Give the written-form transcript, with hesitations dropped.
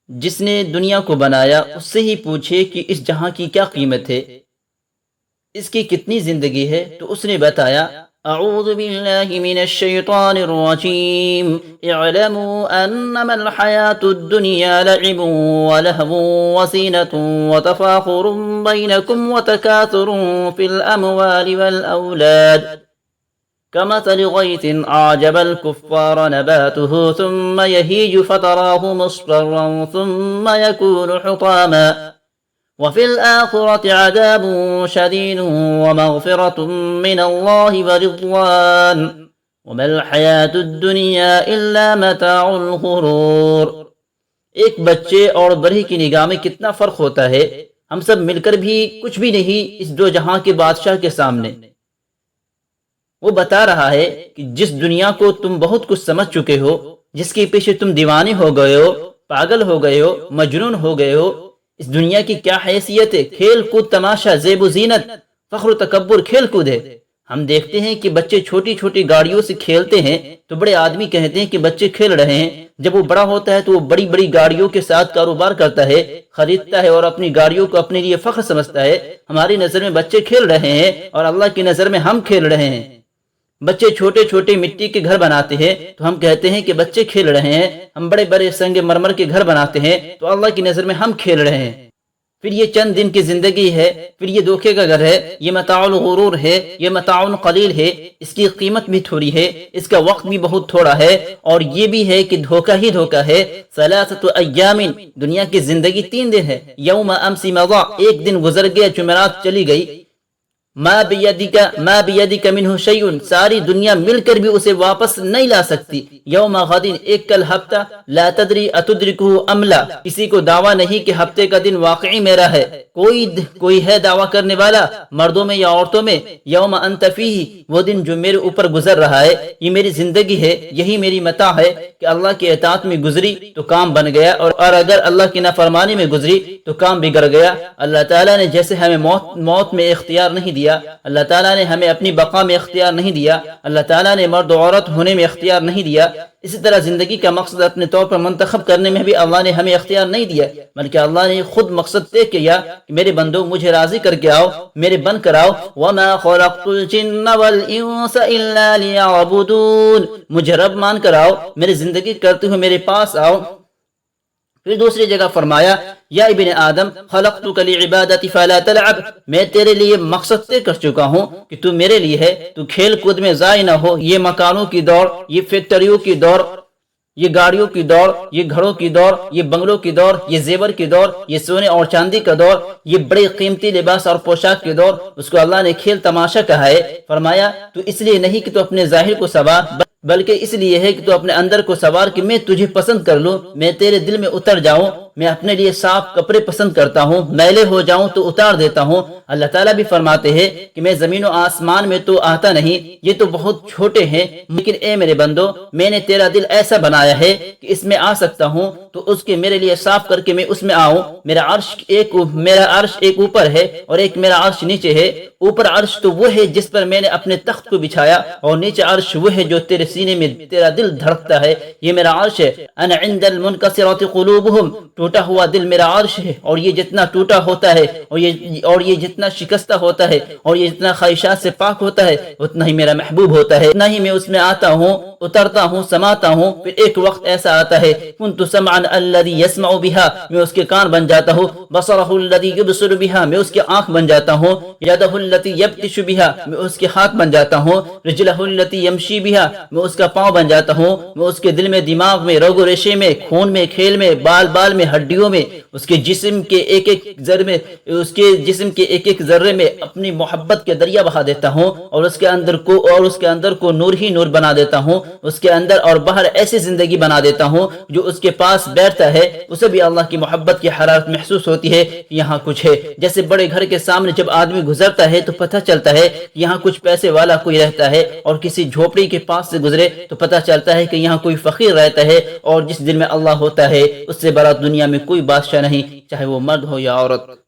جس نے دنیا کو بنایا اس سے ہی پوچھے کہ اس جہاں کی کیا قیمت ہے، اس کی کتنی زندگی ہے؟ تو اس نے بتایا، اعوذ باللہ من الشیطان الرجیم، اعلموا انما الحیاة الدنیا لعب ولہو وزینة وتفاخر بینکم وتکاثر فی الاموال والاولاد كمثل غيث أعجب الكفار نباته ثم يهيج فتراه مصفرا ثم يكون حطاما وفي الآخرة عذاب شديد ومغفرة من الله ورضوان وما الحياة الدنيا إلا متاع الغرور۔ ایک بچے اور بڑھئی کی نگاہ میں کتنا فرق ہوتا ہے، ہم سب مل کر بھی کچھ بھی نہیں اس دو جہاں کے بادشاہ کے سامنے۔ وہ بتا رہا ہے کہ جس دنیا کو تم بہت کچھ سمجھ چکے ہو، جس کے پیچھے تم دیوانے ہو گئے ہو، پاگل ہو گئے ہو، مجنون ہو گئے ہو، اس دنیا کی کیا حیثیت ہے؟ کھیل کود، تماشا، زیب و زینت، فخر و تکبر، کھیل کود ہے۔ ہم دیکھتے ہیں کہ بچے چھوٹی چھوٹی گاڑیوں سے کھیلتے ہیں تو بڑے آدمی کہتے ہیں کہ بچے کھیل رہے ہیں۔ جب وہ بڑا ہوتا ہے تو وہ بڑی بڑی گاڑیوں کے ساتھ کاروبار کرتا ہے، خریدتا ہے اور اپنی گاڑیوں کو اپنے لیے فخر سمجھتا ہے۔ ہماری نظر میں بچے کھیل رہے ہیں اور اللہ کی نظر میں ہم کھیل رہے ہیں۔ بچے چھوٹے چھوٹے مٹی کے گھر بناتے ہیں تو ہم کہتے ہیں کہ بچے کھیل رہے ہیں۔ ہم بڑے بڑے سنگ مرمر کے گھر بناتے ہیں تو اللہ کی نظر میں ہم کھیل رہے ہیں۔ پھر یہ چند دن کی زندگی ہے، پھر یہ دھوکے کا گھر ہے، یہ متاع الغرور ہے، یہ متاع قلیل ہے، اس کی قیمت بھی تھوڑی ہے، اس کا وقت بھی بہت تھوڑا ہے، اور یہ بھی ہے کہ دھوکہ ہی دھوکہ ہے۔ ثلاثۃ ایام، دنیا کی زندگی 3 دن ہے۔ یوم امس مضى، ایک دن گزر گیا، جمعرات چلی گئی۔ ما بیدک منہ شیء، ساری دنیا مل کر بھی اسے واپس نہیں لا سکتی۔ یوم غد، ایک کل ہفتہ، لا تدری اتدرکہ ام لا، کسی کو دعویٰ نہیں کہ ہفتے کا دن واقعی میرا ہے۔ کوئی ہے دعویٰ کرنے والا، مردوں میں یا عورتوں میں؟ یوم انت فیہ، وہ دن جو میرے اوپر گزر رہا ہے، یہ میری زندگی ہے، یہی میری متاع ہے کہ اللہ کی اطاعت میں گزری تو کام بن گیا، اور اگر اللہ کی نافرمانی میں گزری تو کام بگڑ گیا۔ اللہ تعالیٰ نے جیسے ہمیں موت میں اختیار نہیں دیا، اللہ تعالیٰ نے ہمیں اپنی بقا میں اختیار نہیں دیا، اللہ تعالیٰ نے مرد و عورت ہونے میں اختیار نہیں دیا، اسی طرح زندگی کا مقصد اپنے طور پر منتخب کرنے میں بھی اللہ نے ہمیں اختیار نہیں دیا، بلکہ اللہ نے خود مقصد طے کیا کہ میرے بندو مجھے راضی کر کے آؤ، میرے بن کر آؤ۔ وَمَا خَلَقْتُ الْجِنَّ وَالْإِنسَ إِلَّا لِيَعْبُدُونَ، مجھے رب مان کر آؤ، میری زندگی کرتے ہوئے میرے پاس آؤ۔ پھر دوسری جگہ فرمایا، یا ابن آدم خلقتک لعبادتی فلا تلعب، میں تیرے لیے مقصد طے کر چکا ہوں کہ تو میرے لیے ہے، تو کھیل کود میں ضائع نہ ہو۔ یہ مکانوں کی دوڑ، یہ فیکٹریوں کی دوڑ، یہ گاڑیوں کی دوڑ، یہ گھروں کی دوڑ، یہ بنگلوں کی دوڑ، یہ زیور کی دوڑ، یہ سونے اور چاندی کا دوڑ، یہ بڑے قیمتی لباس اور پوشاک کی دوڑ، اس کو اللہ نے کھیل تماشا کہا ہے۔ فرمایا تو اس لیے نہیں کہ تو اپنے ظاہر کو سنوار، بلکہ اس لیے ہے کہ تو اپنے اندر کو سنوار، کہ میں تجھے پسند کر لوں، میں تیرے دل میں اتر جاؤں۔ میں اپنے لیے صاف کپڑے پسند کرتا ہوں، میلے ہو جاؤں تو اتار دیتا ہوں۔ اللہ تعالیٰ بھی فرماتے ہیں کہ میں زمین و آسمان میں تو آتا نہیں، یہ تو بہت چھوٹے ہیں، لیکن اے میرے بندو، میں نے تیرا دل ایسا بنایا ہے کہ اس میں آ سکتا ہوں، تو اس کے میرے لیے صاف کر کے میں اس میں آؤں۔ میرا عرش ایک اوپر ہے اور ایک میرا عرش نیچے ہے۔ اوپر عرش تو وہ ہے جس پر میں نے اپنے تخت کو بچھایا، اور نیچے عرش وہ ہے جو تیرے سینے میں تیرا دل دھڑکتا ہے، یہ میرا عرش ہے۔ انا عند المنکسرۃ قلوبہم، ٹوٹا ہوا دل میرا عرش ہے، اور یہ جتنا ٹوٹا ہوتا ہے، اور یہ جتنا شکستہ ہوتا ہے، اور یہ جتنا خواہشات سے پاک ہوتا ہے، اتنا ہی میرا محبوب ہوتا ہے، اتنا ہی میں اس میں آتا ہوں، اترتا ہوں، سماتا ہوں۔ پھر ایک وقت ایسا آتا ہے، کنت سمعا الذی یسمع بہا، میں اس کے کان بن جاتا ہوں، بصرہ الذی یبصر بہا، میں اس کی آنکھ بن جاتا ہوں، یدہ التی یبطش بہا، میں اس کے ہاتھ بن جاتا ہوں، رجلہ التی یمشی بہا، میں اس کا پاؤں بن جاتا ہوں۔ میں اس کے دل میں، دماغ میں، رگ و ریشے میں، خون میں، کھیل میں، بال میں، ہڈیوں میں، اس کے جسم کے ایک ایک ذرے میں اپنی محبت کے دریا بہا دیتا ہوں، اور اس کے اندر کو نور ہی نور بنا دیتا ہوں، اس کے اندر اور باہر ایسی زندگی بنا دیتا ہوں جو اس کے پاس بیٹھتا ہے اسے بھی اللہ کی محبت کی حرارت محسوس ہوتی ہے کہ یہاں کچھ ہے۔ جیسے بڑے گھر کے سامنے جب آدمی گزرتا ہے تو پتہ چلتا ہے کہ یہاں کچھ پیسے والا کوئی رہتا ہے، اور کسی جھوپڑی کے پاس سے گزرے تو پتہ چلتا ہے کہ یہاں کوئی فقیر رہتا ہے، اور جس دل میں اللہ ہوتا ہے اس سے بڑا دنیا میں کوئی بادشاہ نہیں، چاہے وہ مرد ہو یا عورت۔